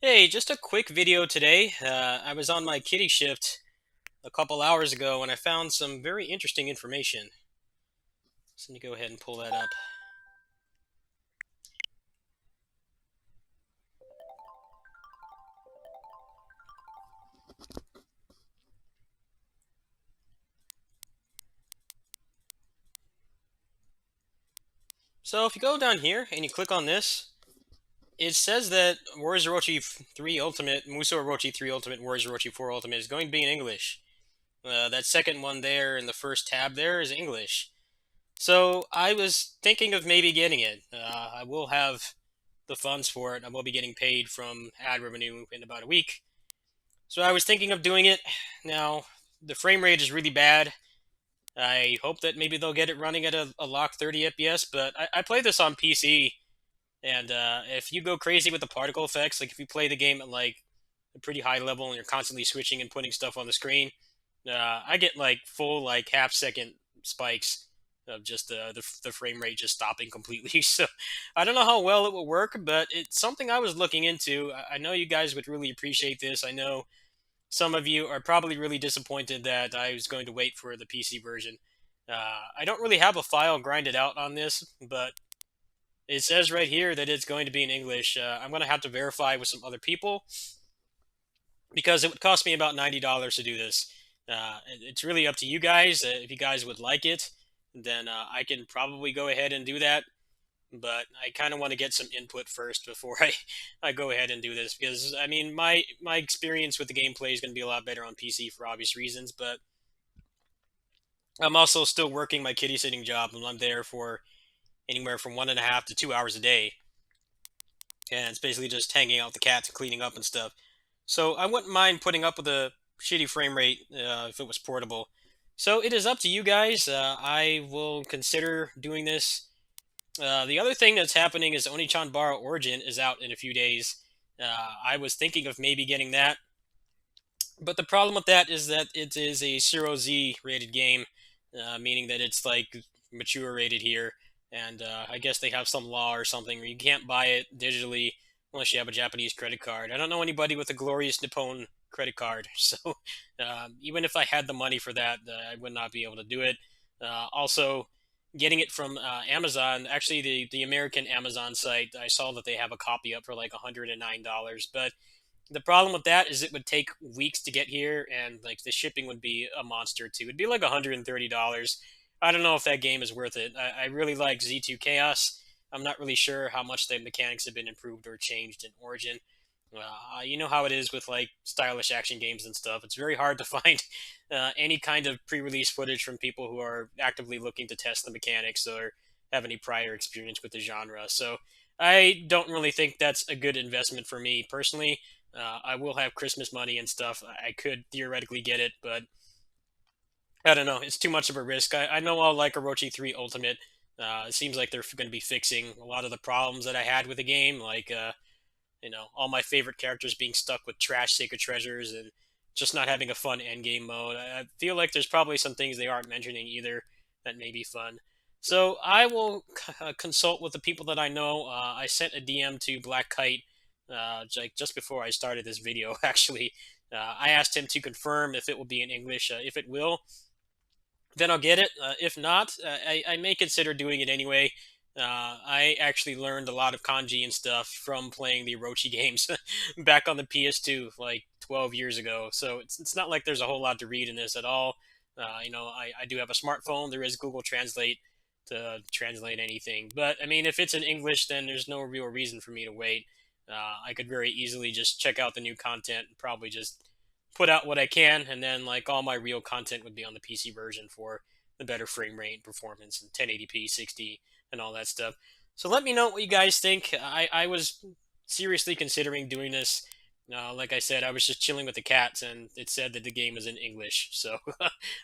Hey, just a quick video today. I was on my kitty shift a couple hours ago and I found some very interesting information. So let me go ahead and pull that up. So if you go down here and you click on this, it says that Warriors Orochi 3 Ultimate, Muso Orochi 3 Ultimate, Warriors Orochi 4 Ultimate is going to be in English. That second one there in the first tab there is English. So I was thinking of maybe getting it. I will have the funds for it. I will be getting paid from ad revenue in about a week. So I was thinking of doing it. Now, the frame rate is really bad. I hope that maybe they'll get it running at a lock 30 FPS, but I play this on PC, and if you go crazy with the particle effects, like if you play the game at like a pretty high level and you're constantly switching and putting stuff on the screen, I get like full like half second spikes of just the frame rate just stopping completely. So I don't know how well it will work, but it's something I was looking into. I know you guys would really appreciate this. I know some of you are probably really disappointed that I was going to wait for the PC version. I don't really have a file grinded out on this, but it says right here that it's going to be in English. I'm going to have to verify with some other people because it would cost me about $90 to do this. It's really up to you guys. If you guys would like it, then I can probably go ahead and do that. But I kind of want to get some input first before I go ahead and do this because I mean my experience with the gameplay is going to be a lot better on PC for obvious reasons. But I'm also still working my kitty sitting job, and I'm there for anywhere from 1.5 to 2 hours a day, and it's basically just hanging out with the cats and cleaning up and stuff. So I wouldn't mind putting up with a shitty frame rate if it was portable. So it is up to you guys. I will consider doing this. The other thing that's happening is Onechanbara Origin is out in a few days. I was thinking of maybe getting that, but the problem with that is that it is a 0Z rated game, meaning that it's like mature rated here, and I guess they have some law or something where you can't buy it digitally unless you have a Japanese credit card. I don't know anybody with a glorious Nippon credit card, so even if I had the money for that, I would not be able to do it. Also, getting it from Amazon, actually the American Amazon site, I saw that they have a copy up for like $109, but the problem with that is it would take weeks to get here, and like the shipping would be a monster too. It'd be like $130. I don't know if that game is worth it. I really like Z2 Chaos. I'm not really sure how much the mechanics have been improved or changed in Origin. You know how it is with like stylish action games and stuff. It's very hard to find any kind of pre-release footage from people who are actively looking to test the mechanics or have any prior experience with the genre. So I don't really think that's a good investment for me personally. I will have Christmas money and stuff. I could theoretically get it, but I don't know. It's too much of a risk. I know I'll like Orochi 3 Ultimate. It seems like they're going to be fixing a lot of the problems that I had with the game, like all my favorite characters being stuck with trash sacred treasures and just not having a fun end game mode. I feel like there's probably some things they aren't mentioning either that may be fun. So I will consult with the people that I know. I sent a DM to Black Kite like just before I started this video. Actually, I asked him to confirm if it will be in English. If it will, then I'll get it. If not, I may consider doing it anyway. I actually learned a lot of kanji and stuff from playing the Orochi games back on the PS2 like 12 years ago. So it's not like there's a whole lot to read in this at all. I do have a smartphone. There is Google Translate to translate anything. But I mean, if it's in English, then there's no real reason for me to wait. I could very easily just check out the new content and probably just put out what I can, and then like all my real content would be on the PC version for the better frame rate and performance and 1080p, 60, and all that stuff. So let me know what you guys think. I was seriously considering doing this. Like I said, I was just chilling with the cats, and it said that the game is in English. So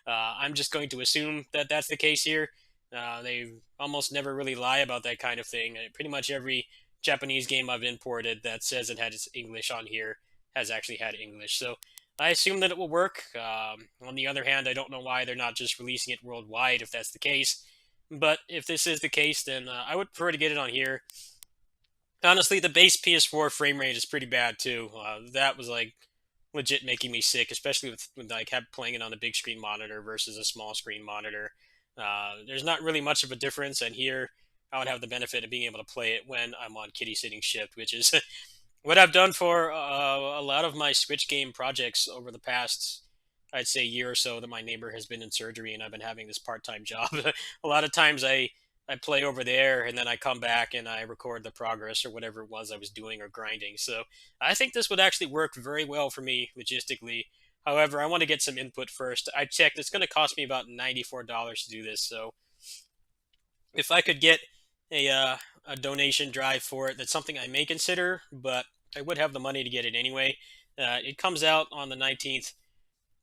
I'm just going to assume that that's the case here. They almost never really lie about that kind of thing. Pretty much every Japanese game I've imported that says it had its English on here has actually had English. So I assume that it will work. On the other hand, I don't know why they're not just releasing it worldwide if that's the case. But if this is the case, then I would prefer to get it on here. Honestly, the base PS4 frame rate is pretty bad too. That was like legit making me sick, especially with like have playing it on a big screen monitor versus a small screen monitor. There's not really much of a difference, and here I would have the benefit of being able to play it when I'm on kitty sitting shift, which is what I've done for a lot of my Switch game projects over the past, I'd say, year or so that my neighbor has been in surgery and I've been having this part time job. A lot of times I play over there and then I come back and I record the progress or whatever it was I was doing or grinding. So I think this would actually work very well for me logistically. However, I want to get some input first. I checked; it's going to cost me about $94 to do this. So if I could get a donation drive for it, that's something I may consider, but I would have the money to get it anyway. It comes out on the 19th,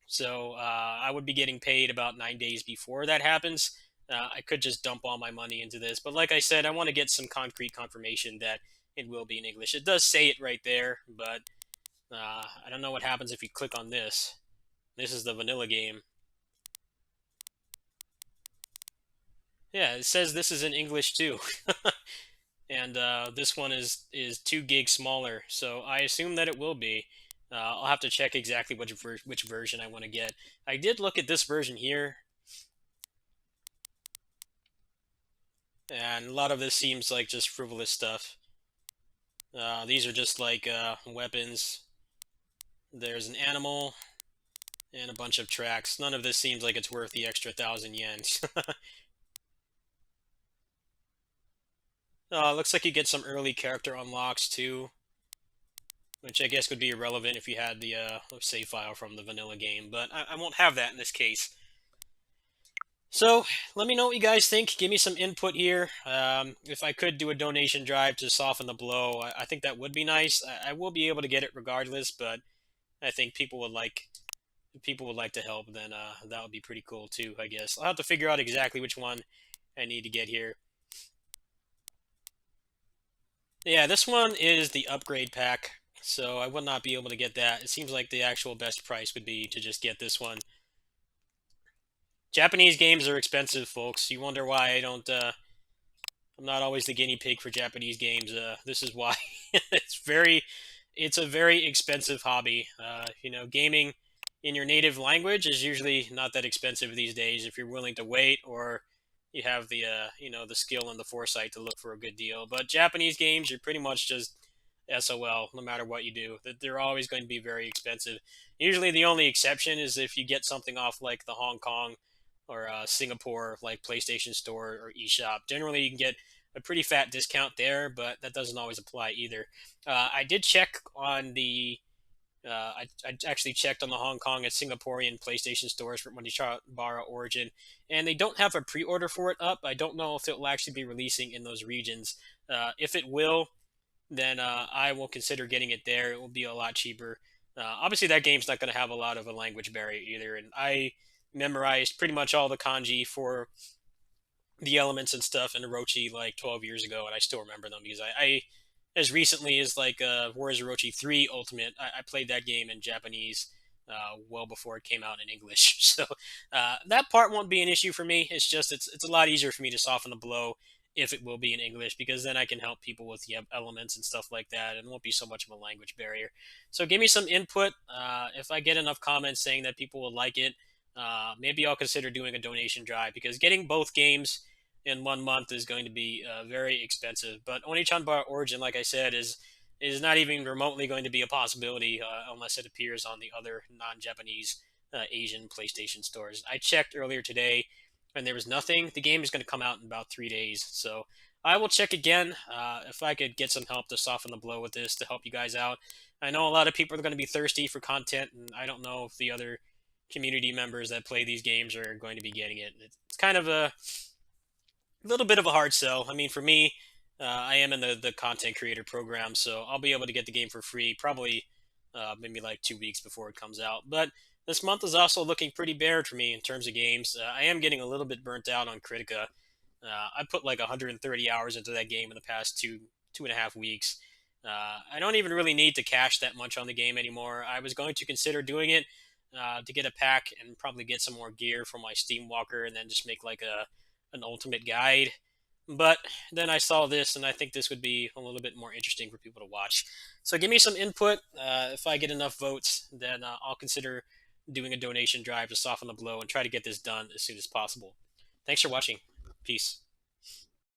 so I would be getting paid about 9 days before that happens. I could just dump all my money into this, but like I said, I want to get some concrete confirmation that it will be in English. It does say it right there, but I don't know what happens if you click on this. This is the vanilla game. Yeah, it says this is in English too. And this one is 2 gig smaller, so I assume that it will be. I'll have to check exactly which version I want to get. I did look at this version here, and a lot of this seems like just frivolous stuff. These are just like weapons. There's an animal and a bunch of tracks. None of this seems like it's worth the extra 1,000 yen. Looks like you get some early character unlocks too, which I guess would be irrelevant if you had the save file from the vanilla game, but I won't have that in this case. So let me know what you guys think. Give me some input here. If I could do a donation drive to soften the blow, I think that would be nice. I will be able to get it regardless, but I think people would like to help. Then that would be pretty cool too. I guess I'll have to figure out exactly which one I need to get here. Yeah, this one is the upgrade pack, so I would not be able to get that. It seems like the actual best price would be to just get this one. Japanese games are expensive, folks. You wonder why I'm not always the guinea pig for Japanese games. This is why. it's very, it's a very expensive hobby. Gaming in your native language is usually not that expensive these days if you're willing to wait or you have the the skill and the foresight to look for a good deal. But Japanese games, you're pretty much just SOL no matter what you do. That they're always going to be very expensive. Usually, the only exception is if you get something off like the Hong Kong or Singapore, like PlayStation Store or eShop. Generally, you can get a pretty fat discount there, but that doesn't always apply either. I did check on the. I actually checked on the Hong Kong and Singaporean PlayStation stores for Onechanbara Origin, and they don't have a pre-order for it up. I don't know if it will actually be releasing in those regions. If it will, then I will consider getting it there. It will be a lot cheaper. Obviously, that game's not going to have a lot of a language barrier either, and I memorized pretty much all the kanji for the elements and stuff in Orochi like 12 years ago, and I still remember them because I as recently as like Warriors Orochi 3 Ultimate, I played that game in Japanese well before it came out in English. So that part won't be an issue for me. It's just it's a lot easier for me to soften the blow if it will be in English because then I can help people with the elements and stuff like that, and it won't be so much of a language barrier. So give me some input. If I get enough comments saying that people will like it, maybe I'll consider doing a donation drive because getting both games in 1 month is going to be very expensive. But Onechanbara Origin, like I said, is not even remotely going to be a possibility unless it appears on the other non-Japanese Asian PlayStation stores. I checked earlier today, and there was nothing. The game is going to come out in about 3 days, so I will check again if I could get some help to soften the blow with this to help you guys out. I know a lot of people are going to be thirsty for content, and I don't know if the other community members that play these games are going to be getting it. It's kind of a little bit of a hard sell. I mean, for me, I am in the content creator program, so I'll be able to get the game for free probably maybe like 2 weeks before it comes out. But this month is also looking pretty bare for me in terms of games. I am getting a little bit burnt out on Critica. I put like 130 hours into that game in the past 2.5 weeks. I don't even really need to cash that much on the game anymore. I was going to consider doing it to get a pack and probably get some more gear for my Steam Walker, and then just make like a an ultimate guide. But then I saw this, and I think this would be a little bit more interesting for people to watch. So give me some input. If I get enough votes, then I'll consider doing a donation drive to soften the blow and try to get this done as soon as possible. Thanks for watching. Peace.